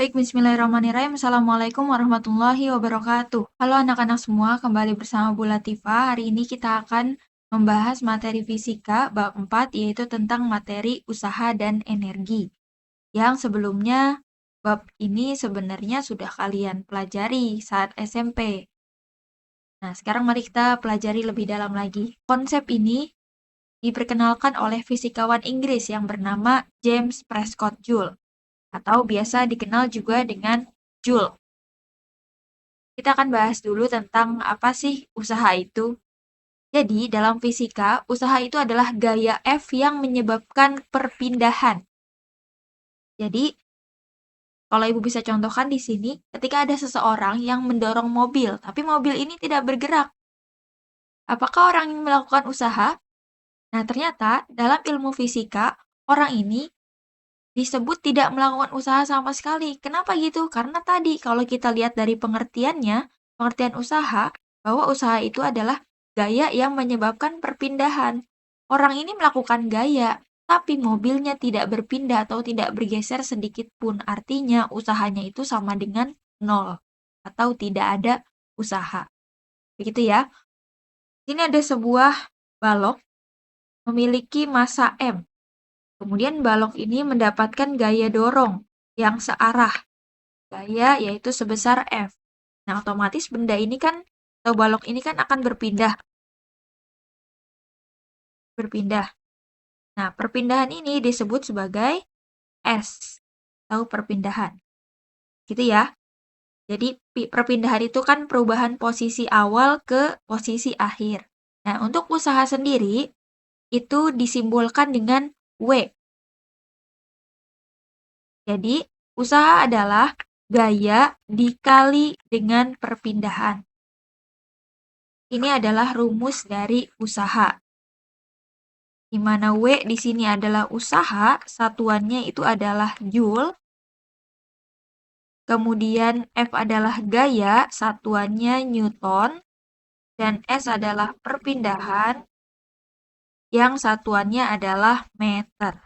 Baik, bismillahirrahmanirrahim. Assalamualaikum warahmatullahi wabarakatuh. Halo anak-anak semua, kembali bersama Bu Latifah. Hari ini kita akan membahas materi fisika bab 4, yaitu tentang materi usaha dan energi. Yang sebelumnya, bab ini sebenarnya sudah kalian pelajari saat SMP. Nah, sekarang mari kita pelajari lebih dalam lagi. Konsep ini diperkenalkan oleh fisikawan Inggris yang bernama James Prescott Joule, atau biasa dikenal juga dengan Joule. Kita akan bahas dulu tentang apa sih usaha itu. Jadi, dalam fisika, usaha itu adalah gaya F yang menyebabkan perpindahan. Jadi, kalau Ibu bisa contohkan di sini, ketika ada seseorang yang mendorong mobil, tapi mobil ini tidak bergerak. Apakah orang ini melakukan usaha? Nah, ternyata dalam ilmu fisika, orang ini disebut tidak melakukan usaha sama sekali. Kenapa gitu? Karena tadi kalau kita lihat dari pengertiannya, pengertian usaha, bahwa usaha itu adalah gaya yang menyebabkan perpindahan. Orang ini melakukan gaya, tapi mobilnya tidak berpindah atau tidak bergeser sedikit pun. Artinya usahanya itu sama dengan nol atau tidak ada usaha. Begitu ya. Ini ada sebuah balok memiliki massa M. Kemudian balok ini mendapatkan gaya dorong yang searah. Gaya yaitu sebesar F. Nah, otomatis benda ini kan, atau balok ini kan akan berpindah. Nah, perpindahan ini disebut sebagai S, atau perpindahan. Gitu ya. Jadi, perpindahan itu kan perubahan posisi awal ke posisi akhir. Nah, untuk usaha sendiri, itu disimbolkan dengan W. Jadi, usaha adalah gaya dikali dengan perpindahan. Ini adalah rumus dari usaha. Di mana W di sini adalah usaha, satuannya itu adalah Joule. Kemudian F adalah gaya, satuannya Newton. Dan S adalah perpindahan, yang satuannya adalah meter.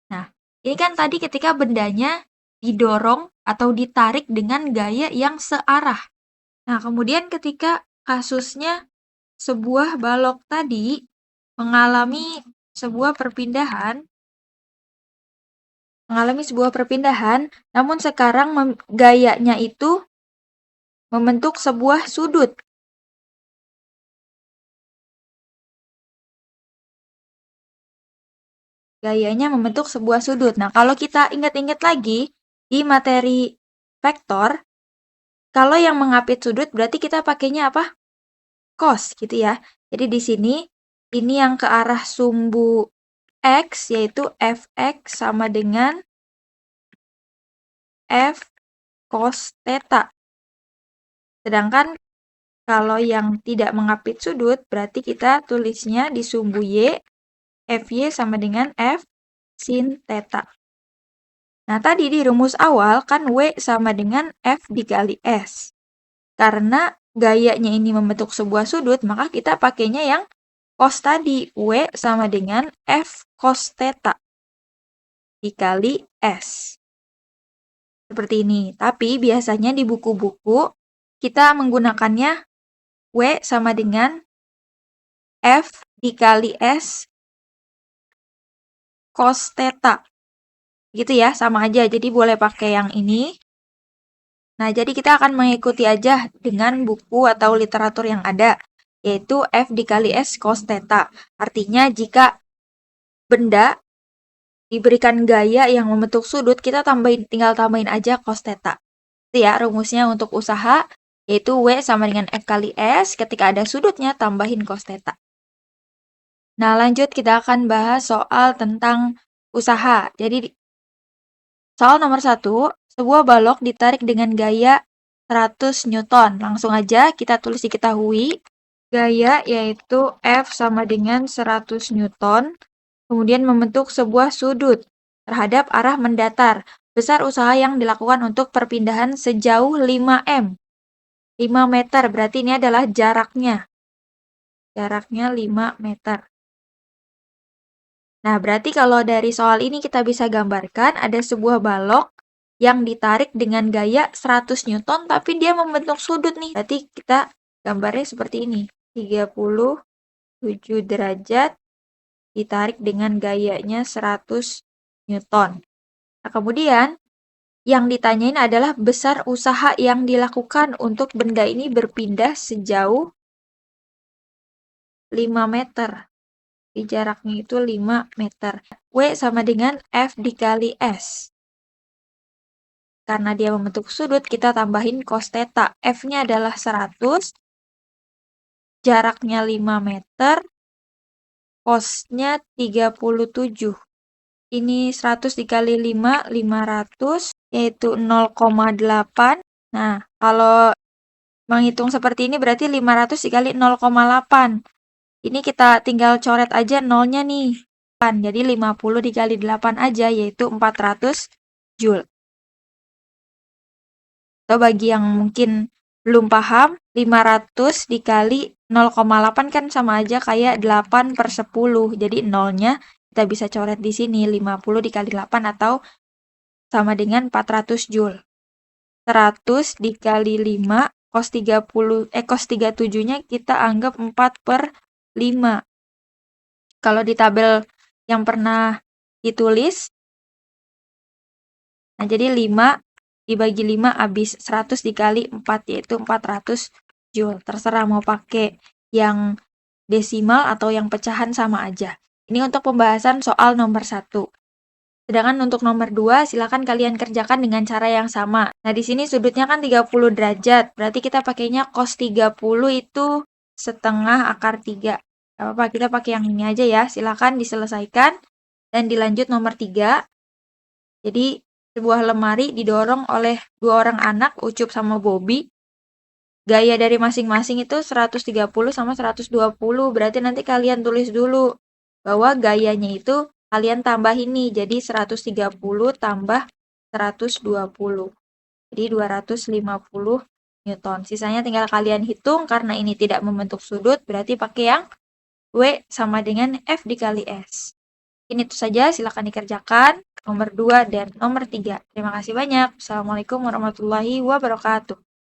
Nah, ini kan tadi ketika bendanya didorong atau ditarik dengan gaya yang searah. Nah, kemudian ketika kasusnya sebuah balok tadi mengalami sebuah perpindahan, namun sekarang gayanya itu membentuk sebuah sudut. Nah, kalau kita ingat-ingat lagi di materi vektor, kalau yang mengapit sudut berarti kita pakainya apa? Cos gitu ya. Jadi di sini ini yang ke arah sumbu X yaitu Fx sama dengan F cos theta. Sedangkan kalau yang tidak mengapit sudut berarti kita tulisnya di sumbu Y, Fy sama dengan F sin theta. Nah, tadi di rumus awal kan W sama dengan F dikali S. Karena gayanya ini membentuk sebuah sudut, maka kita pakainya yang cos tadi. W sama dengan F cos theta dikali S. Seperti ini. Tapi biasanya di buku-buku kita menggunakannya W sama dengan F dikali S cos theta. Gitu ya, sama aja. Jadi boleh pakai yang ini. Nah, jadi kita akan mengikuti aja dengan buku atau literatur yang ada, yaitu F dikali S cos theta. Artinya jika benda diberikan gaya yang membentuk sudut, kita tinggal tambahin aja cos theta. Itu ya rumusnya untuk usaha, yaitu W sama dengan F kali S, ketika ada sudutnya tambahin cos theta. Nah, lanjut kita akan bahas soal tentang usaha. Jadi, soal nomor 1, sebuah balok ditarik dengan gaya 100 Newton. Langsung aja kita tulis diketahui. Gaya yaitu F sama dengan 100 Newton. Kemudian membentuk sebuah sudut terhadap arah mendatar. Besar usaha yang dilakukan untuk perpindahan sejauh 5 m. 5 meter, berarti ini adalah jaraknya. Jaraknya 5 meter. Nah, berarti kalau dari soal ini kita bisa gambarkan ada sebuah balok yang ditarik dengan gaya 100 Newton tapi dia membentuk sudut nih. Berarti kita gambarnya seperti ini. 37 derajat ditarik dengan gayanya 100 Newton. Nah, kemudian yang ditanyain adalah besar usaha yang dilakukan untuk benda ini berpindah sejauh 5 meter. Di jaraknya itu 5 meter. W sama dengan F dikali S. Karena dia membentuk sudut, kita tambahin cos theta. F-nya adalah 100, jaraknya 5 meter, cos-nya 37. Ini 100 dikali 5, 500, yaitu 0,8. Nah, kalau menghitung seperti ini berarti 500 dikali 0,8. Ini kita tinggal coret aja nolnya nih. Jadi 50 dikali 8 aja, yaitu 400 Joule. Atau bagi yang mungkin belum paham, 500 dikali 0,8 kan sama aja kayak 8/10. Jadi nolnya kita bisa coret di sini, 50 dikali 8 atau sama dengan 400 Joule. 100 dikali 5, cos 37-nya kita anggap 4/5. Kalau di tabel yang pernah ditulis, nah jadi 5 dibagi 5 habis 100 dikali 4, yaitu 400 Joule. Terserah mau pakai yang desimal atau yang pecahan sama aja. Ini untuk pembahasan soal nomor 1. Sedangkan untuk nomor 2, silakan kalian kerjakan dengan cara yang sama. Nah, di sini sudutnya kan 30 derajat. Berarti kita pakainya cos 30 itu setengah akar 3. Gak apa-apa, kita pakai yang ini aja ya. Silakan diselesaikan. Dan dilanjut nomor 3. Jadi, sebuah lemari didorong oleh 2 orang anak, Ucup sama Bobby. Gaya dari masing-masing itu 130 sama 120. Berarti nanti kalian tulis dulu bahwa gayanya itu kalian tambah ini. Jadi 130 tambah 120. Jadi 250 Newton. Sisanya tinggal kalian hitung karena ini tidak membentuk sudut. Berarti pakai yang W sama dengan F dikali S. Ini itu saja, silakan dikerjakan. Nomor 2 dan nomor 3. Terima kasih banyak. Assalamualaikum warahmatullahi wabarakatuh.